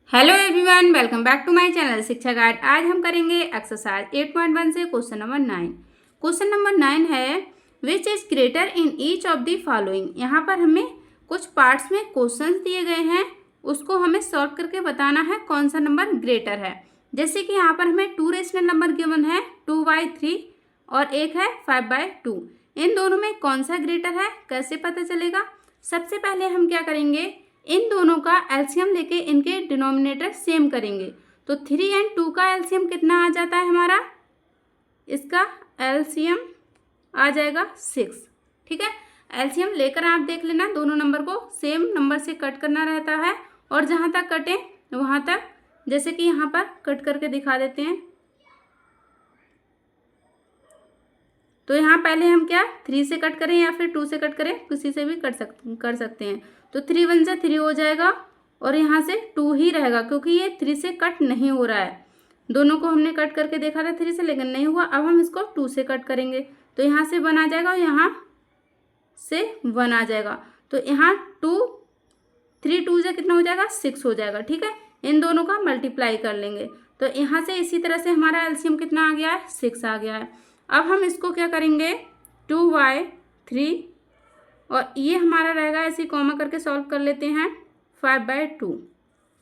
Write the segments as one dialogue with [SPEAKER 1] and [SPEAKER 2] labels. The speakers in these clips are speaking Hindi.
[SPEAKER 1] Hello everyone, welcome back to my channel Shiksha guide. आज हम करेंगे एक्सरसाइज 8.1 से क्वेश्चन नंबर 9। क्वेश्चन नंबर 9 है which is greater in each of the following. यहाँ पर हमें कुछ पार्ट्स में क्वेश्चंस दिए गए हैं, उसको हमें सॉल्व करके बताना है कौन सा नंबर ग्रेटर है। जैसे कि यहाँ पर हमें 2 रेशनल नंबर गिवन है 2/3 और एक है 5/2। इन दोनों में कौन सा ग्रेटर है, कैसे पता चलेगा। सबसे पहले हम क्या करेंगे, इन दोनों का एलसीएम लेके इनके डिनोमिनेटर सेम करेंगे। तो 3 और 2 का एलसीएम कितना आ जाता है हमारा, इसका एलसीएम आ जाएगा 6। ठीक है, एलसीएम लेकर आप देख लेना, दोनों नंबर को सेम नंबर से कट करना रहता है और जहाँ तक कटे वहाँ तक, जैसे कि यहाँ पर कट करके दिखा देते हैं। तो यहाँ पहले हम क्या 3 से कट करें या फिर 2 से कट करें, किसी से भी कर सकते हैं। तो 3 1 से 3 हो जाएगा और यहाँ से 2 ही रहेगा क्योंकि ये 3 से कट नहीं हो रहा है। दोनों को हमने कट करके देखा था 3 से, लेकिन नहीं हुआ। अब हम इसको 2 से कट करेंगे तो यहाँ से 1 आ जाएगा और यहाँ से 1 आ जाएगा। तो यहाँ 3 2 से कितना हो जाएगा, 6 हो जाएगा। ठीक है, इन दोनों का मल्टीप्लाई कर लेंगे तो यहाँ से इसी तरह से हमारा एलसीएम कितना आ गया है, 6 आ गया है। अब हम इसको क्या करेंगे 2/3 और ये हमारा रहेगा, ऐसे कॉमा करके सॉल्व कर लेते हैं 5/2।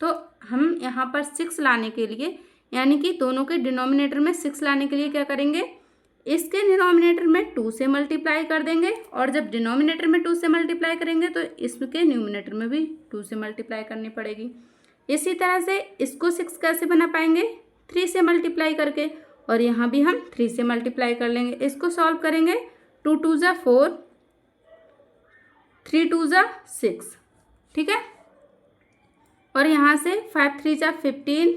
[SPEAKER 1] तो हम यहाँ पर 6 लाने के लिए, यानी कि दोनों के डिनोमिनेटर में 6 लाने के लिए क्या करेंगे, इसके डिनोमिनेटर में 2 से मल्टीप्लाई कर देंगे और जब डिनोमिनेटर में 2 से मल्टीप्लाई करेंगे तो इसके न्यूमिनेटर में भी 2 से मल्टीप्लाई करनी पड़ेगी। इसी तरह से इसको 6 कैसे बना पाएंगे, 3 से मल्टीप्लाई करके, और यहाँ भी हम 3 से मल्टीप्लाई कर लेंगे। इसको सॉल्व करेंगे 2 2 ज़ा 4, 3 2 ज़ा 6। ठीक है, और यहाँ से 5 3 ज़ा 15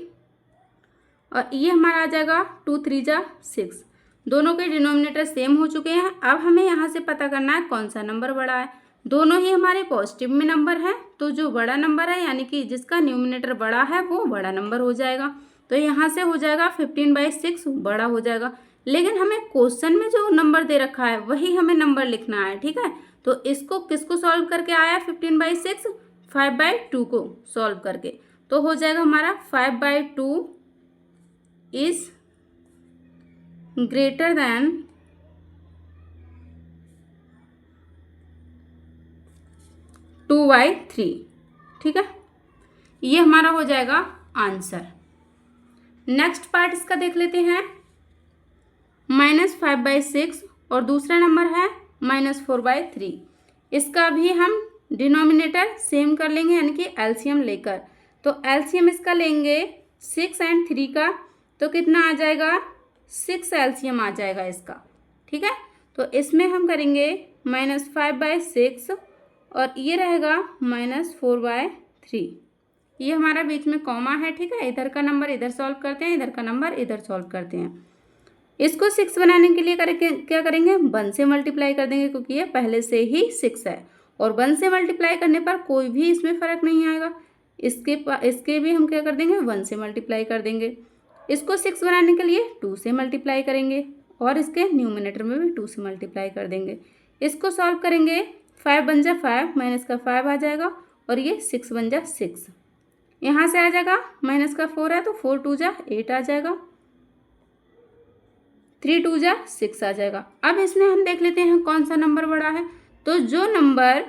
[SPEAKER 1] और ये हमारा आ जाएगा 2 3 ज़ा 6। दोनों के डिनोमिनेटर सेम हो चुके हैं। अब हमें यहाँ से पता करना है कौन सा नंबर बड़ा है। दोनों ही हमारे पॉजिटिव में नंबर है, तो जो बड़ा नंबर है यानी कि जिसका न्यूमिनेटर बड़ा है वो बड़ा नंबर हो जाएगा। तो यहाँ से हो जाएगा 15/6 बड़ा हो जाएगा। लेकिन हमें क्वेश्चन में जो नंबर दे रखा है वही हमें नंबर लिखना है। ठीक है, तो इसको किसको सॉल्व करके आया 15/6, 5/2 को सॉल्व करके, तो हो जाएगा हमारा 5/2 इज ग्रेटर देन 2/3। ठीक है, ये हमारा हो जाएगा आंसर। नेक्स्ट पार्ट इसका देख लेते हैं, -5/6 और दूसरा नंबर है -4/3। इसका भी हम डिनोमिनेटर सेम कर लेंगे, यानी कि एलसीएम लेकर। तो एलसीएम इसका लेंगे 6 और 3 का, तो कितना आ जाएगा, 6 एलसीएम आ जाएगा इसका। ठीक है, तो इसमें हम करेंगे -5/6 और ये रहेगा -4/3। ये हमारा बीच में कॉमा है। ठीक है, इधर का नंबर इधर सॉल्व करते हैं, इधर का नंबर इधर सॉल्व करते हैं। इसको 6 बनाने के लिए क्या करेंगे, 1 से मल्टीप्लाई कर देंगे क्योंकि ये पहले से ही 6 है और 1 से मल्टीप्लाई करने पर कोई भी इसमें फ़र्क नहीं आएगा। इसके भी हम क्या कर देंगे, 1 से मल्टीप्लाई कर देंगे। इसको 6 बनाने के लिए 2 से मल्टीप्लाई करेंगे और इसके न्यूमिनेटर में भी 2 से मल्टीप्लाई कर देंगे। इसको सॉल्व करेंगे 5 1 जा 5, माइनस का 5 आ जाएगा और ये 6 1 जा 6। यहाँ से आ जाएगा, माइनस का 4 है तो 4 2 जा 8 आ जाएगा, 3 2 जा 6 आ जाएगा। अब इसमें हम देख लेते हैं कौन सा नंबर बड़ा है। तो जो नंबर,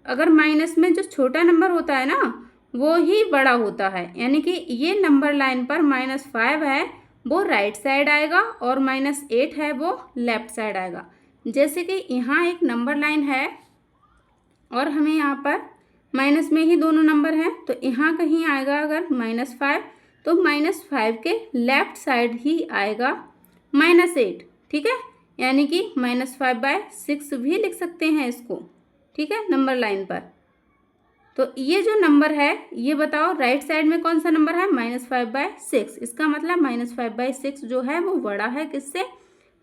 [SPEAKER 1] अगर माइनस में जो छोटा नंबर होता है ना वो ही बड़ा होता है, यानी कि ये नंबर लाइन पर -5 है वो राइट साइड आएगा और -8 है वो लेफ्ट साइड आएगा। जैसे कि यहाँ एक नंबर लाइन है और हमें यहाँ पर माइनस में ही दोनों नंबर हैं, तो यहाँ कहीं आएगा अगर -5 तो -5 के लेफ्ट साइड ही आएगा -8। ठीक है, यानी कि -5/6 भी लिख सकते हैं इसको। ठीक है, नंबर लाइन पर। तो ये जो नंबर है ये बताओ राइट साइड में कौन सा नंबर है, -5/6। इसका मतलब -5/6 जो है वो बड़ा है किससे,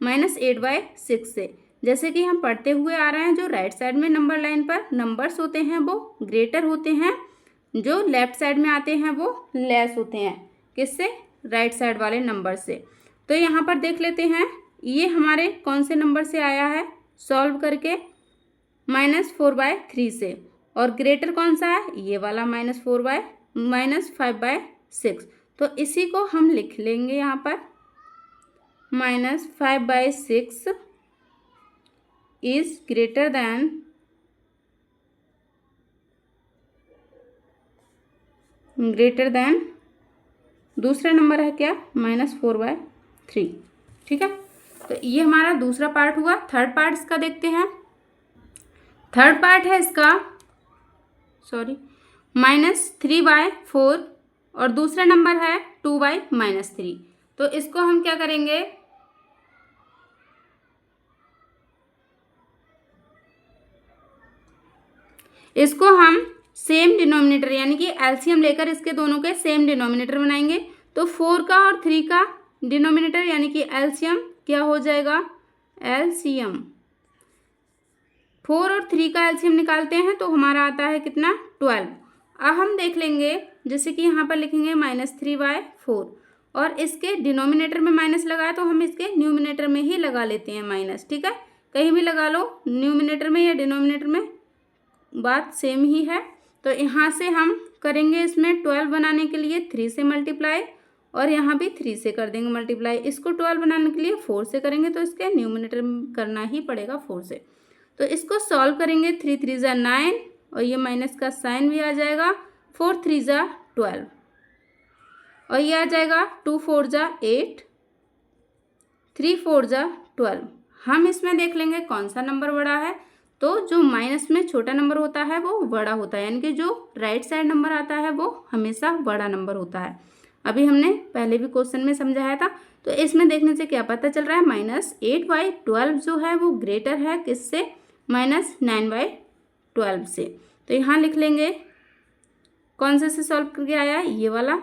[SPEAKER 1] -8/6 से। जैसे कि हम पढ़ते हुए आ रहे हैं, जो राइट साइड में नंबर लाइन पर नंबर्स होते हैं वो ग्रेटर होते हैं, जो लेफ्ट साइड में आते हैं वो लेस होते हैं। किससे, राइट साइड वाले नंबर से। तो यहाँ पर देख लेते हैं ये हमारे कौन से नंबर से आया है सॉल्व करके, -4/3 से, और ग्रेटर कौन सा है, ये वाला -4/3 -5/6। तो इसी को हम लिख लेंगे यहाँ पर, -5/6 इज ग्रेटर देन दूसरा नंबर है क्या, -4/3। ठीक है, तो ये हमारा दूसरा पार्ट हुआ। थर्ड पार्ट इसका देखते हैं। थर्ड पार्ट है इसका -3/4 और दूसरा नंबर है 2/-3। तो इसको हम क्या करेंगे, इसको हम सेम डिनोमिनेटर यानी कि एलसीएम लेकर इसके दोनों के सेम डिनोमिनेटर बनाएंगे। तो 4 का और 3 का डिनोमिनेटर यानी कि एलसीएम क्या हो जाएगा, एलसीएम 4 और 3 का एलसीएम निकालते हैं तो हमारा आता है कितना, 12। अब हम देख लेंगे, जैसे कि यहाँ पर लिखेंगे -3/4 और इसके डिनोमिनेटर में माइनस लगाया तो हम इसके न्यूमिनेटर में ही लगा लेते हैं माइनस। ठीक है, कहीं भी लगा लो, न्यूमिनेटर में या डिनोमिनेटर में बात सेम ही है। तो यहाँ से हम करेंगे इसमें 12 बनाने के लिए 3 से मल्टीप्लाई और यहाँ भी 3 से कर देंगे मल्टीप्लाई। इसको 12 बनाने के लिए 4 से करेंगे तो इसके न्यूमिनेटर करना ही पड़ेगा 4 से। तो इसको सॉल्व करेंगे, 3 3 ज़ा 9 और ये माइनस का साइन भी आ जाएगा, 4 3 ज़ा 12 और ये आ जाएगा 2 4 ज़ा 8, 3 4 ज़ा 12। हम इसमें देख लेंगे कौन सा नंबर बड़ा है। तो जो माइनस में छोटा नंबर होता है वो बड़ा होता है, यानी कि जो राइट साइड नंबर आता है वो हमेशा बड़ा नंबर होता है। अभी हमने पहले भी क्वेश्चन में समझाया था। तो इसमें देखने से क्या पता चल रहा है, -8/12 जो है वो ग्रेटर है किससे, -9/12 से। तो यहाँ लिख लेंगे कौन से सॉल्व करके आया, ये वाला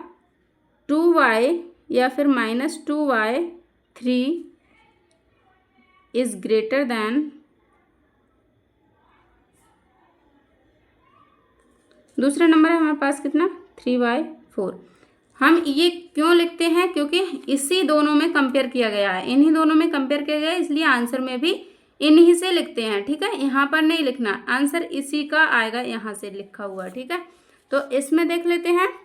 [SPEAKER 1] 2y या फिर -2y3 इज ग्रेटर दैन दूसरा नंबर है हमारे पास कितना, 3/4। हम ये क्यों लिखते हैं, क्योंकि इसी दोनों में कंपेयर किया गया है, इन्हीं दोनों में कंपेयर किया गया है, इसलिए आंसर में भी इन्हीं से लिखते हैं। ठीक है, यहाँ पर नहीं लिखना, आंसर इसी का आएगा, यहाँ से लिखा हुआ। ठीक है, तो इसमें देख लेते हैं,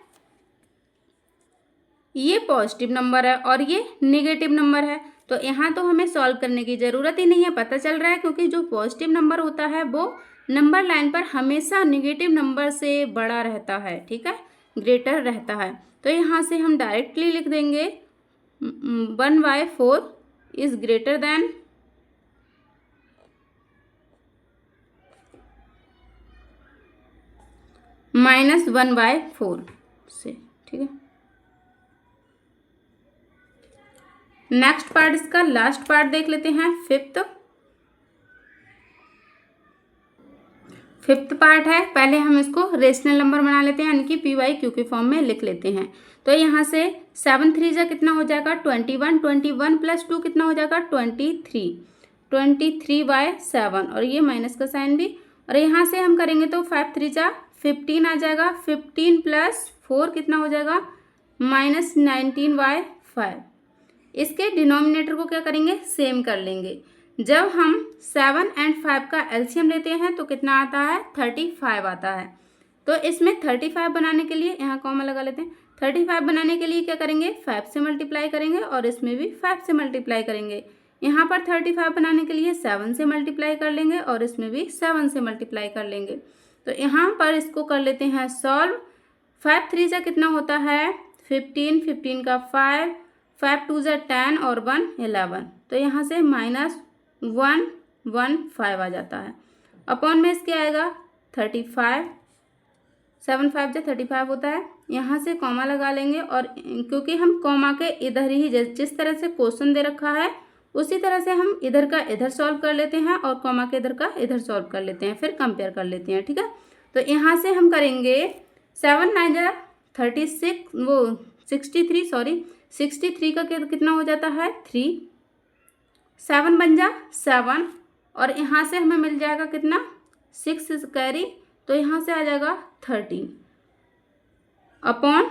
[SPEAKER 1] ये पॉजिटिव नंबर है और ये नेगेटिव नंबर है। तो यहाँ तो हमें सॉल्व करने की ज़रूरत ही नहीं है, पता चल रहा है, क्योंकि जो पॉजिटिव नंबर होता है वो नंबर लाइन पर हमेशा नेगेटिव नंबर से बड़ा रहता है। ठीक है, ग्रेटर रहता है। तो यहाँ से हम डायरेक्टली लिख देंगे 1/4 इज ग्रेटर दैन -1/4 से। ठीक है, नेक्स्ट पार्ट, इसका लास्ट पार्ट देख लेते हैं, फिफ्थ पार्ट है। पहले हम इसको रेशनल नंबर बना लेते हैं, यानी कि PYQ के फॉर्म में लिख लेते हैं। तो यहाँ से 7 3 जा कितना हो जाएगा, 21, 21 + 2 कितना हो जाएगा, 23, 23/7 और ये माइनस का साइन भी। और यहाँ से हम करेंगे तो 5 3 जा 15 आ जाएगा, 15 + 4 कितना हो जाएगा, -19/5। इसके डिनोमिनेटर को क्या करेंगे, सेम कर लेंगे। जब हम 7 और 5 का एलसीएम लेते हैं तो कितना आता है, 35 आता है। तो इसमें 35 बनाने के लिए यहाँ कॉमा लगा लेते हैं। 35 बनाने के लिए क्या करेंगे, 5 से मल्टीप्लाई करेंगे और इसमें भी 5 से मल्टीप्लाई करेंगे। यहाँ पर 35 बनाने के लिए 7 से मल्टीप्लाई कर लेंगे और इसमें भी 7 से मल्टीप्लाई कर लेंगे। तो यहाँ पर इसको कर लेते हैं सॉल्व। 5 3 जा कितना होता है, 15, 15 का 5, 5 2 जा 10 और 1 11। तो यहाँ से -115 आ जाता है। अपॉन में इसके आएगा 35, 7 5 जा 35 होता है। यहाँ से कॉमा लगा लेंगे और क्योंकि हम कॉमा के इधर ही जिस तरह से क्वेश्चन दे रखा है उसी तरह से हम इधर का इधर सॉल्व कर लेते हैं और कॉमा के इधर का इधर सॉल्व कर लेते हैं, फिर कंपेयर कर लेते हैं। ठीक है, तो यहाँ से हम करेंगे 7 9 जा 36, वो 63 का कितना हो जाता है, 3, 7 बन जा 7 और यहाँ से हमें मिल जाएगा कितना, 6 कैरी, तो यहाँ से आ जाएगा 13 अपॉन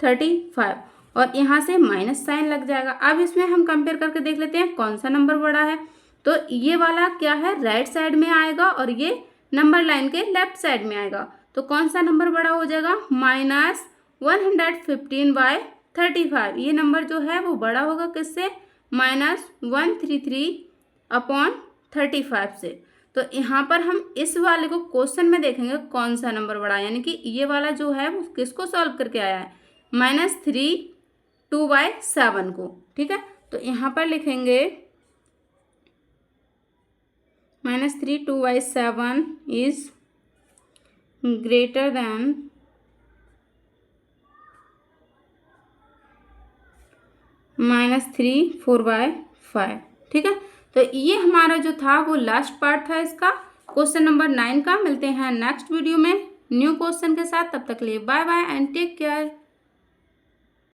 [SPEAKER 1] 35 और यहाँ से माइनस साइन लग जाएगा। अब इसमें हम कंपेयर करके देख लेते हैं कौन सा नंबर बड़ा है। तो ये वाला क्या है, राइट साइड में आएगा और ये नंबर लाइन के लेफ्ट साइड में आएगा। तो कौन सा नंबर बड़ा हो जाएगा, -115/35। ये नंबर जो है वो बड़ा होगा किससे, -133/35 से। तो यहाँ पर हम इस वाले को क्वेश्चन में देखेंगे कौन सा नंबर बड़ा है, यानी कि ये वाला जो है वो किसको सॉल्व करके आया है, -3/2/7 को। ठीक है, तो यहाँ पर लिखेंगे -3/2/7 इज ग्रेटर देन -3/4/5। ठीक है, तो ये हमारा जो था वो लास्ट पार्ट था इसका, क्वेश्चन नंबर 9 का। मिलते हैं नेक्स्ट वीडियो में न्यू क्वेश्चन के साथ, तब तक के लिए bye bye and take care.